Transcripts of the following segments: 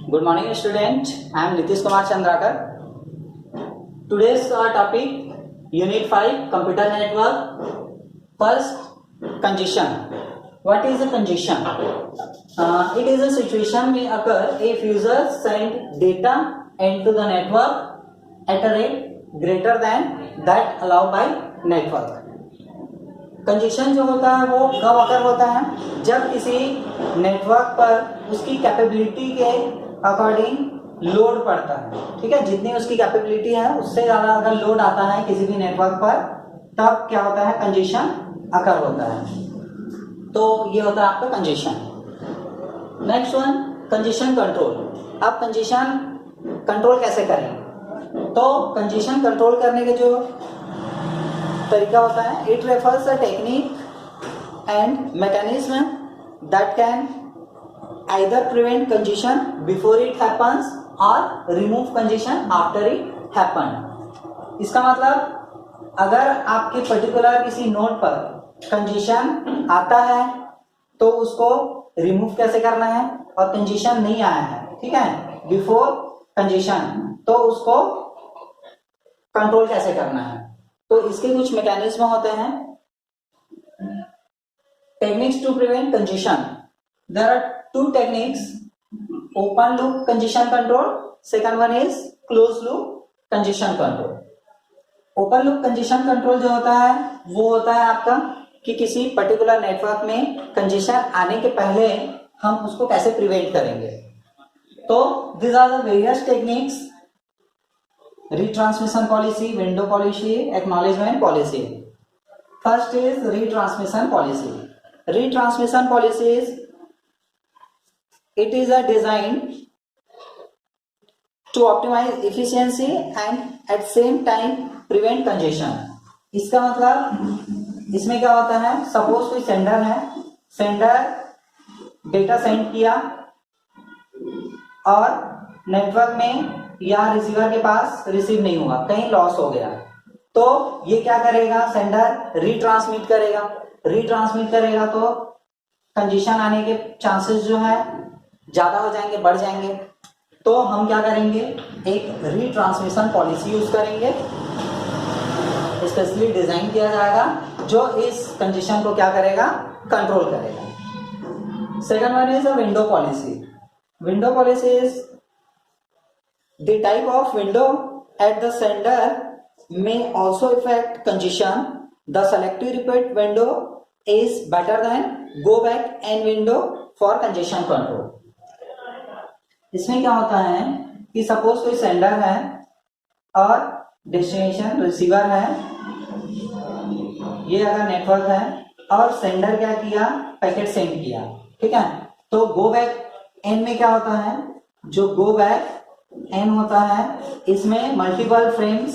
Good morning, student. I am Nitish Kumar Chandrakar. Today's topic Unit 5 Computer Network. First, congestion. What is a congestion? It is a situation may occur if users send data into the network at a rate greater than that allowed by network. Congestion जो होता है वो कब अकर होता है? जब किसी network पर उसकी कैपेबिलिटी के अकॉर्डिंग लोड पड़ता है। ठीक है, जितनी उसकी कैपेबिलिटी है उससे ज़्यादा अगर लोड आता है किसी भी नेटवर्क पर, तब क्या होता है? कंजेशन अकर होता है। तो ये होता है आपका congestion. Next one, congestion control. अब कंजेशन कंट्रोल कैसे करें? तो कंजेशन कंट्रोल करने के जो तरीका होता है, it refers a technique and mechanism that can either prevent congestion before it happens और remove congestion after it happen. इसका मतलब अगर आपके पर्टिकुलर किसी नोड पर कंजेशन आता है तो उसको रिमूव कैसे करना है, और कंजेशन नहीं आया है, ठीक है, बिफोर कंजेशन, तो उसको कंट्रोल कैसे करना है। तो इसके कुछ मैकेनिज्म होते हैं। Techniques to prevent congestion, there are two techniques, open loop congestion control, second one is close loop congestion control. Open loop congestion control जो होता है वो होता है आपका कि किसी पर्टिकुलर नेटवर्क में कंजेशन आने के पहले हम उसको कैसे प्रिवेंट करेंगे। तो this are the various techniques: retransmission policy, window policy, acknowledgement policy. First is retransmission policy. Retransmission policy is, it is a design to optimize efficiency and at same time prevent congestion. इसका मतलब इसमें क्या होता है, suppose कोई sender है, sender data send किया और नेटवर्क में या रिसीवर के पास रिसीव नहीं हुआ, कहीं लॉस हो गया, तो ये क्या करेगा, सेंडर रीट्रांसमिट करेगा। रीट्रांसमिट करेगा तो कंजेशन आने के चांसेस जो है ज्यादा हो जाएंगे, बढ़ जाएंगे। तो हम क्या करेंगे, एक रीट्रांसमिशन पॉलिसी यूज करेंगे, स्पेशली डिजाइन किया जाएगा जो इस कंजेशन को क्या करेगा, कंट्रोल करेगा। Second one is a window policy. Window policy is the type of window at the sender may also affect congestion. The selective repeat window is better than go back and window for congestion control. इसमें क्या होता है कि suppose कोई sender है और destination receiver है, ये अगर नेटवर्क है और सेंडर क्या किया, पैकेट सेंड किया, ठीक है, तो गो बैक एन में क्या होता है, जो गो बैक एन होता है इसमें मल्टीपल फ्रेम्स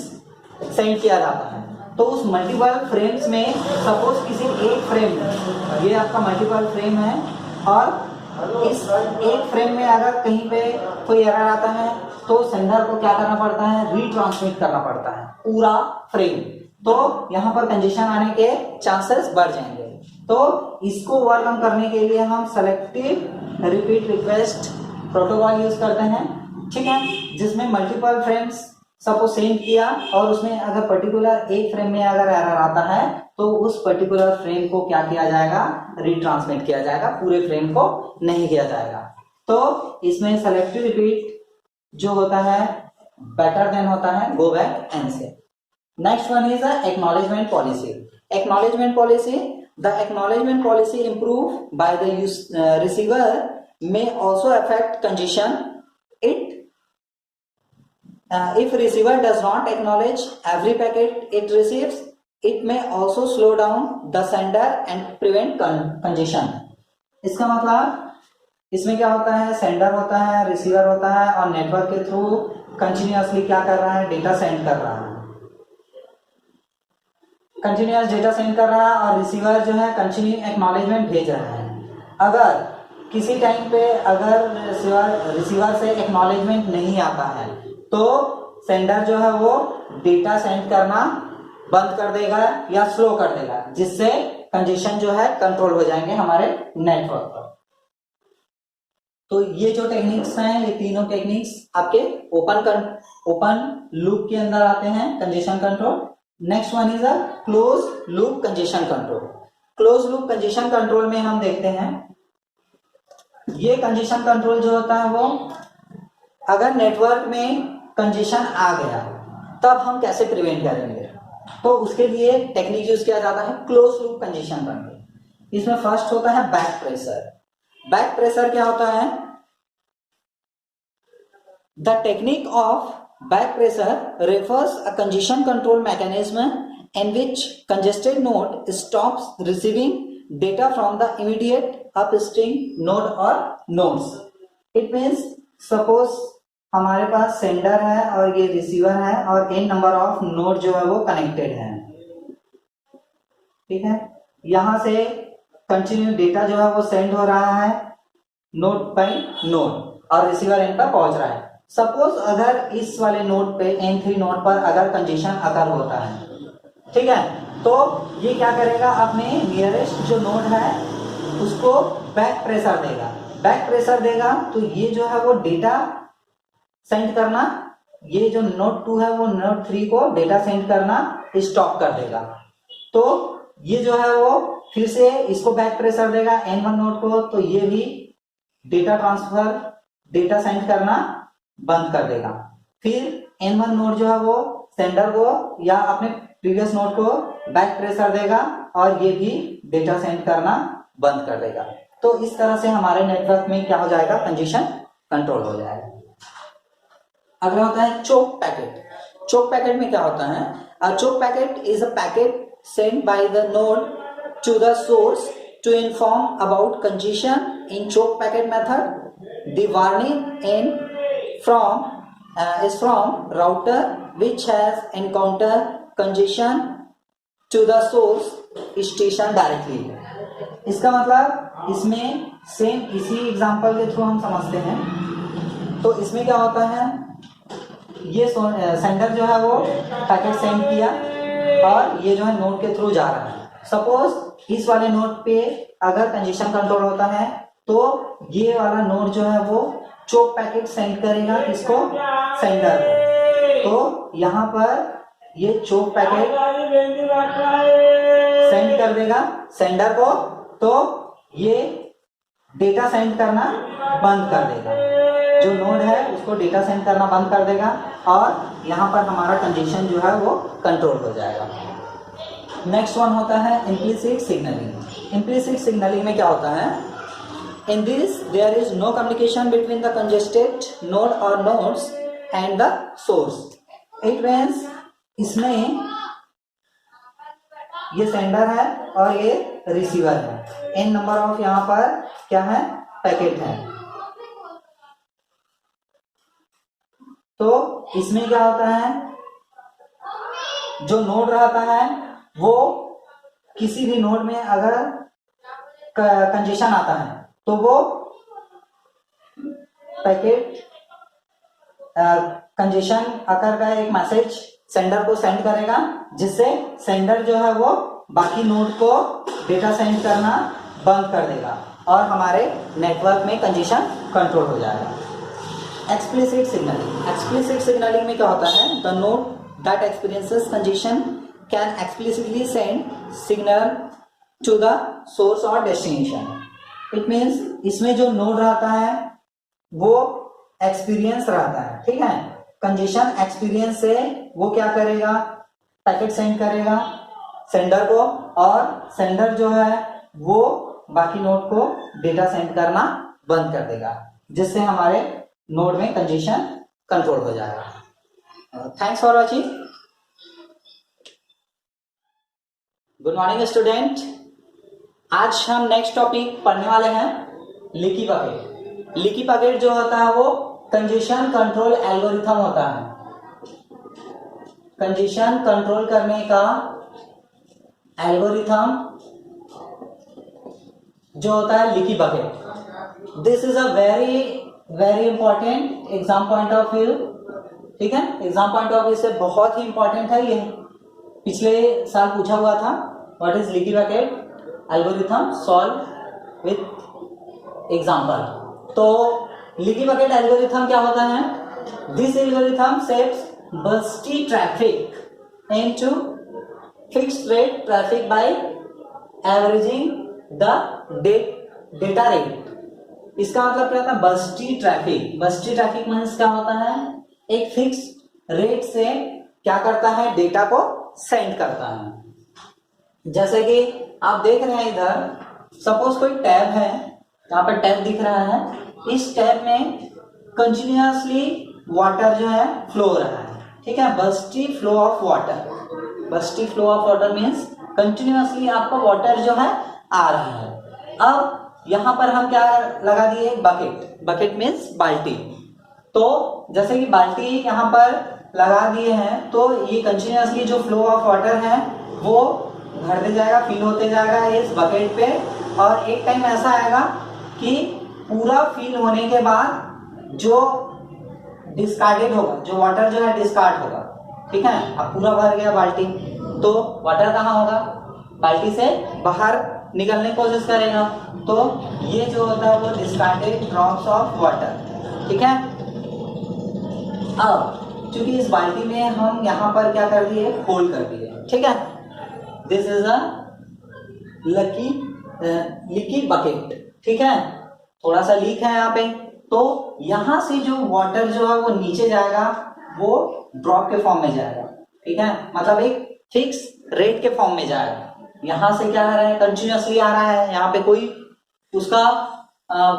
सेंड किया जाता है। तो उस मल्टीपल फ्रेम्स में सपोज किसी एक फ्रेम, ये आपका मल्टीपल फ्रेम है और इस एक फ्रेम में अगर कहीं पे कोई एरर आता है तो सेंडर को क्या करना पड़ता है, रीट्रांसमिट करना पड़ता है पूरा फ्रेम। तो यहाँ पर कंजेशन आने के चांसेस बढ़ जाएंगे। तो इसको ओवरकम करने के लिए हम selective repeat request protocol use करते हैं, ठीक है, जिसमें मल्टीपल फ्रेम्स सपोज सेंड किया और उसमें अगर पर्टिकुलर एक फ्रेम में अगर एरर आता है तो उस पर्टिकुलर फ्रेम को क्या किया जाएगा, रीट्रांसमिट किया जाएगा, पूरे फ्रेम को नहीं किया जाएगा। तो इसमें सेलेक्टिव रिपीट जो होता है बेटर देन होता है गो बैक एन से। Next one is acknowledgement policy. Acknowledgement policy, the acknowledgement policy improve by the receiver may also affect congestion. If receiver does not acknowledge every packet it receives, it may also slow down the sender and prevent congestion. इसका मतलब इसमें क्या होता है, sender होता है, receiver होता है और नेटवर्क के थ्रू कंटिन्यूअसली क्या कर रहा है, डेटा सेंड कर रहा है, कंटिन्यूअस डेटा सेंड कर रहा है और रिसीवर जो है कंटिन्यू एक्नॉलेजमेंट भेज रहा है। अगर किसी टाइम पे अगर रिसीवर से एक्नॉलेजमेंट नहीं आता है तो सेंडर जो है वो डेटा सेंड करना बंद कर देगा या स्लो कर देगा, जिससे कंजेशन जो है कंट्रोल हो जाएंगे हमारे नेटवर्क पर। तो ये जो टेक्निक्स हैं, ये तीनों टेक्निक्स आपके ओपन लूप के अंदर आते हैं, congestion control. Next one is a close loop congestion control. Close loop congestion control में हम देखते हैं, ये कंजेशन कंट्रोल जो होता है वो अगर नेटवर्क में कंजेशन आ गया तब हम कैसे प्रिवेंट करेंगे, तो उसके लिए टेक्निक यूज किया जाता है क्लोज लूप कंजेशन कंट्रोल। इसमें फर्स्ट होता है बैक प्रेशर। बैक प्रेशर क्या होता है? The technique of back pressure refers a congestion control mechanism in which congested node stops receiving data from the immediate upstream node or nodes. It means suppose हमारे पास sender है और ये receiver है और n number of node जो है वो connected है, ठीक है। यहां से कंटिन्यू डेटा जो है वो सेंड हो रहा है नोड बाय नोड और रिसीवर एंड पर पहुंच रहा है। सपोज अगर इस वाले नोड पे N3 नोड पर अगर कंजेशन अकर होता है, ठीक है, तो ये क्या करेगा, अपने नियरेस्ट जो नोड है उसको बैक प्रेशर देगा। बैक प्रेशर देगा तो ये जो है वो डेटा सेंड करना, ये जो नोड 2 है वो नोड 3 को डेटा सेंड करना स्टॉप कर देगा। तो ये जो है वो फिर से इसको बैक प्रेशर देगा N1 नोड को, तो ये भी डेटा ट्रांसफर डेटा सेंड करना बंद कर देगा। फिर N1 नोड जो है वो सेंडर को या अपने प्रीवियस नोड को बैक प्रेशर देगा और ये भी डेटा सेंड करना बंद कर देगा। तो इस तरह से हमारे नेटवर्क में क्या हो जाएगा, कंजेशन कंट्रोल हो जाएगा। अगला होता है चोक पैकेट। चोक पैकेट में क्या होता है, a choke packet is a packet sent by the node to the source to inform about congestion in choke packet method. The warning is from router which has encountered congestion to the source station directly. इसका मतलब इसमें same इसी example के through हम समझते हैं। तो इसमें क्या होता है, ये सेंडर जो है वो पैकेट सेंड किया और ये जो है नोड के थ्रू जा रहा है। सपोज इस वाले नोड पे अगर कंजेशन कंट्रोल होता है तो ये वाला नोड जो है वो चोक पैकेट सेंड करेगा इसको, सेंडर को। तो यहाँ पर ये चोक पैकेट सेंड कर देगा सेंडर को, तो ये डेटा सेंड करना बंद कर देगा, जो नोड है उसको डेटा सेंड करना बंद कर देगा और यहाँ पर हमारा कंजेशन जो है वो कंट्रोल हो जाएगा। नेक्स्ट वन होता है इम्प्लिसिट सिग्नलिंग। इम्प्लिसिट सिग्नलिंग में क्या होता है, in this there is no communication between the congested node और nodes and the source. It means इसमें ये सेंडर है और ये रिसीवर है, n नंबर ऑफ यहाँ पर क्या है, पैकेट है। तो इसमें क्या होता है, जो नोड रहता है वो किसी भी नोड में अगर कंजेशन आता है तो वो पैकेट कंजेशन अकर का एक मैसेज सेंडर को सेंड करेगा, जिससे सेंडर जो है वो बाकी नोड को डेटा सेंड करना बंद कर देगा और हमारे नेटवर्क में कंजेशन कंट्रोल हो जाएगा। Explicit signalling. एक्सप्लिसिट सिग्नलिंग में क्या होता है, the node that experiences congestion can explicitly send signal to the source और डेस्टिनेशन। इट मीन्स इसमें जो नोड रहता है वो एक्सपीरियंस रहता है, ठीक है। कंजेशन एक्सपीरियंस से वो क्या करेगा, पैकेट सेंड करेगा सेंडर को और सेंडर जो है वो बाकी नोड को डेटा सेंड करना बंद कर देगा, जिससे हमारे नोड में कंजेशन कंट्रोल हो जाएगा। Thanks for watching. Good morning student. आज हम नेक्स्ट टॉपिक पढ़ने वाले हैं लीकी बकेट। लीकी बकेट जो होता है वो कंजेशन कंट्रोल एल्गोरिथम होता है। कंजेशन कंट्रोल करने का एल्गोरिथम जो होता है leaky bucket. This is a very important exam point of view, ठीक है। एग्जाम पॉइंट ऑफ व्यू से बहुत ही इंपॉर्टेंट है ये, पिछले साल पूछा हुआ था। What is leaky bucket algorithm, solve with example. तो लीकी बकेट एल्गोरिथम क्या होता है? This algorithm sets bursty traffic into fixed rate traffic by averaging the data rate. इसका मतलब क्या होता है? Bursty traffic. Bursty traffic means क्या होता है? एक फिक्स रेट से क्या करता है? डेटा को सेंड करता है। जैसे कि आप देख रहे हैं इधर, सपोज कोई टैब है, यहाँ पर टैब दिख रहा है, इस टैब में कंटिन्यूअसली वाटर जो है फ्लो हो रहा है, ठीक है, bursty flow of water. Bursty flow of water means continuously आपका वाटर जो है आ रहा है। अब यहां पर हम क्या लगा दिए? बकेट। बकेट मीन्स बाल्टी। तो जैसे कि बाल्टी यहां पर लगा दिए हैं, तो ये कंटिन्यूअसली जो फ्लो ऑफ वाटर है वो भरते जाएगा, फिल होते जाएगा इस बकेट पे, और एक टाइम ऐसा आएगा कि पूरा फिल होने के बाद जो डिस्कार्डेड होगा, जो वाटर जो है डिस्कार्ड होगा, ठीक है। अब पूरा भर गया बाल्टी, तो वाटर कहाँ होगा? बाल्टी से बाहर निकलने की कोशिश करेगा, तो ये जो होता है वो डिस्कार्डेड ड्रॉप्स ऑफ वाटर, ठीक है। अब क्योंकि इस बाल्टी में हम यहाँ पर क्या कर दिए? होल कर दिए, ठीक है। This is a leaky bucket, ठीक है। थोड़ा सा लीक है यहाँ पे, तो यहाँ से जो वाटर जो है वो नीचे जाएगा, वो ड्रॉप के फॉर्म में जाएगा, ठीक है, मतलब एक फिक्स रेट के फॉर्म में जाएगा। यहाँ से क्या आ रहा है? कंटिन्यूअसली आ रहा है, यहाँ पे कोई उसका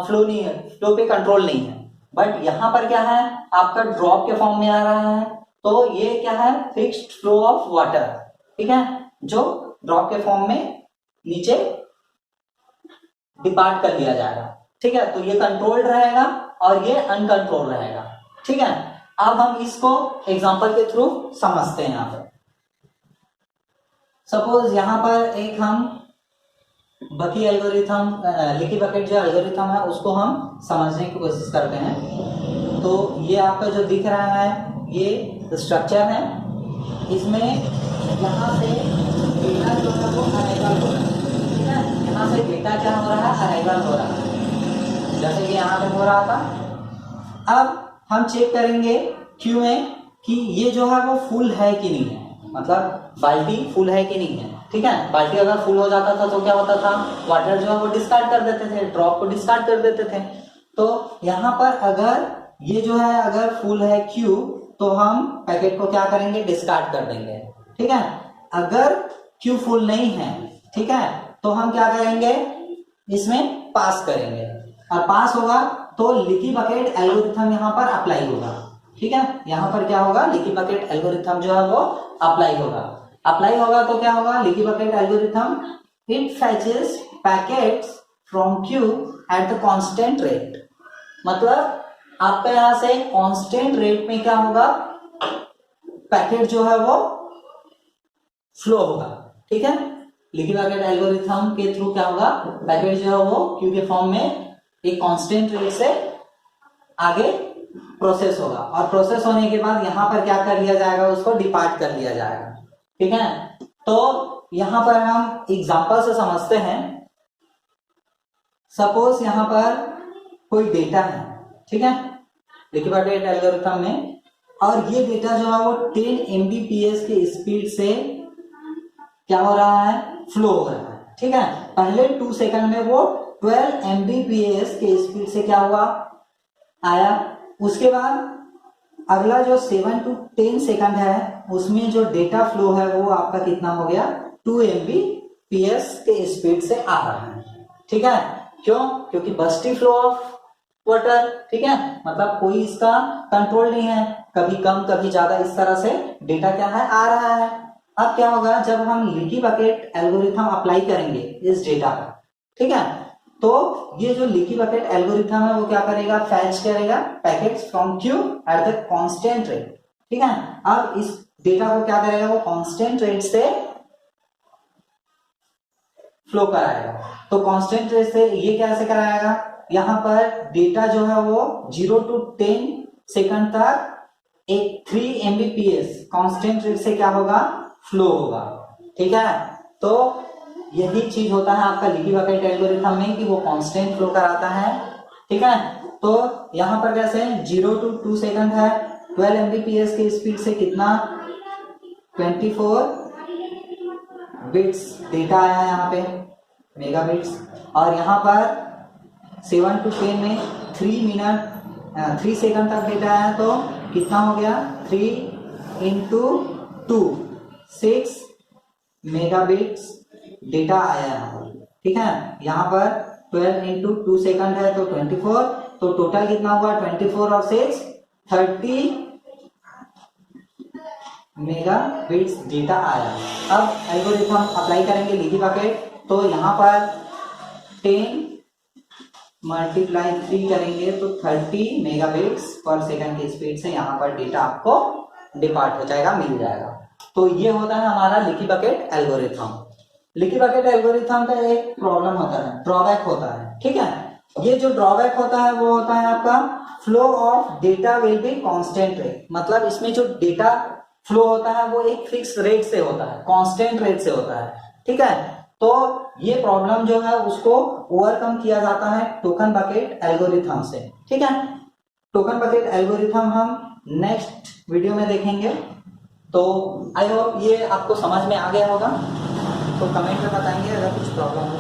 फ्लो नहीं है, फ्लो पे कंट्रोल नहीं है। बट यहाँ पर क्या है? आपका ड्रॉप के फॉर्म में आ रहा है, तो ये क्या है? फिक्स्ड फ्लो ऑफ वाटर, ठीक है, जो ड्रॉप के फॉर्म में नीचे डिपार्ट कर लिया जाएगा, ठीक है। तो ये कंट्रोल्ड रहेगा और ये अनकंट्रोल्ड रहेगा, ठीक है। अब हम इसको एग्जांपल के थ्रू समझते हैं। यहाँ पर सपोज यहाँ पर एक हम बकी एल्गोरिथम, लीकी बकेट जो एल्गोरिथम है उसको हम समझने की कोशिश करते हैं। तो ये आपका जो दिख रहा है ये स्ट्रक्चर है, इसमें यहाँ से डेटा जो है वो अराइवल हो रहा है, ठीक है। यहाँ से डेटा क्या हो रहा है? अराइवल हो रहा है, जैसे कि यहाँ पे हो रहा था। अब हम चेक करेंगे क्यू में कि ये जो है वो फुल है कि नहीं है, मतलब बाल्टी फुल है कि नहीं है, ठीक है। बाल्टी अगर फुल हो जाता था तो क्या होता था? वाटर जो है वो डिस्कार्ड कर देते थे, ड्रॉप को डिस्कार्ड कर देते थे। तो यहाँ पर अगर ये जो है अगर फुल है क्यू, तो हम पैकेट को क्या करेंगे? डिस्कार्ड कर देंगे, ठीक है। अगर क्यू फुल नहीं है, ठीक है, तो हम क्या करेंगे? इसमें पास करेंगे, और पास होगा तो लीकी बकेट एल्गोरिथम यहाँ पर अप्लाई होगा, ठीक है। यहाँ पर क्या होगा? लीकी बकेट एल्गोरिथम जो है वो अप्लाई होगा। अप्लाई होगा तो क्या होगा? Leaky bucket algorithm it fetches packets from queue at the constant rate, मतलब आपका यहाँ से कांस्टेंट रेट में क्या होगा? पैकेट जो है वो फ्लो होगा, ठीक है। लीकी बकेट एल्गोरिथम के थ्रू क्या होगा? पैकेट जो है वो क्यू के फॉर्म में एक कांस्टेंट रेट से आगे प्रोसेस होगा, और प्रोसेस होने के बाद यहाँ पर क्या कर लिया जाएगा? उसको डिपार्ट कर लिया जाएगा, ठीक है। तो यहाँ पर हम एग्जांपल से समझते हैं। सपोज यहाँ पर कोई डेटा है, ठीक है, लीकी बकेट एल्गोरिथम में, और ये डेटा जो है वो 10 Mbps के स्पीड से क्या हो रहा है? फ्लो हो रहा है, ठीक है। पहले 2 सेकंड में वो 12 Mbps के स्पीड से क्या हुआ? आया। उसके बाद अगला जो 7 to 10 सेकंड है उसमें जो डेटा फ्लो है वो आपका कितना हो गया? 2 Mbps के स्पीड से आ रहा है, ठीक है। क्यों? क्योंकि बस्टी फ्लो ऑफ वाटर, ठीक है, मतलब कोई इसका कंट्रोल नहीं है, कभी कम कभी ज्यादा इस तरह से डेटा क्या है? आ रहा है। अब क्या होगा? जब हम लीकी बकेट एल्गोरिथम अप्लाई करेंगे इस डेटा पर, ठीक है, तो ये जो लीकी बकेट एल्गोरिथम है वो क्या करेगा? फैच करेगा packets from queue at the constant rate, ठीक है। अब इस डेटा को क्या करेगा? वो कांस्टेंट रेट से फ्लो कराएगा। तो कांस्टेंट रेट से ये कैसे कराएगा? यहाँ पर डेटा जो है वो 0 to 10 सेकंड तक एक 3 Mbps कांस्टेंट रेट से क्या होगा? फ्लो होगा, ठीक है। तो यही चीज होता है आपका लीकी बकेट एल्गोरिथम में कि वो कांस्टेंट फ्लो कराता है, ठीक है। तो यहाँ पर कैसे 0 to 2 सेकंड है, 12 Mbps की स्पीड से कितना 24 बिट्स डेटा आया यहाँ पे मेगाबिट्स, और यहाँ पर 7 to 10 में 3 सेकंड तक डेटा आया, तो कितना हो गया 3 into 2 6 मेगाबिट्स डेटा आया यहाँ पर, ठीक है। यहाँ पर 12 into 2 सेकंड है तो 24, तो टोटल कितना हुआ 24 और 6 30 मेगाबिट्स डेटा आया। अब एल्गोरिथम अप्लाई करेंगे लीकी बकेट, तो यहाँ पर 10 × 3 करेंगे तो 30 मेगाबिट्स पर सेकंड की स्पीड से यहाँ पर डेटा आपको डिपार्ट हो जाएगा, मिल जाएगा। तो ये होता है हमारा leaky bucket algorithm. Leaky bucket algorithm का एक प्रॉब्लम होता है, ड्रॉबैक होता है, ठीक है। ये जो ड्रॉबैक होता है वो होता है आपका flow of data will be constant rate, मतलब इसमें जो डेटा फ्लो होता है वो एक फिक्स रेट से होता है, कांस्टेंट रेट से होता है, ठीक है। तो ये प्रॉब्लम जो है उसको ओवरकम किया जाता है टोकन बकेट एल्गोरिथम से, ठीक है। टोकन बकेट एल्गोरिथम हम नेक्स्ट वीडियो में देखेंगे। तो आई होप ये आपको समझ में आ गया होगा, तो कमेंट में बताएंगे अगर कुछ प्रॉब्लम हो।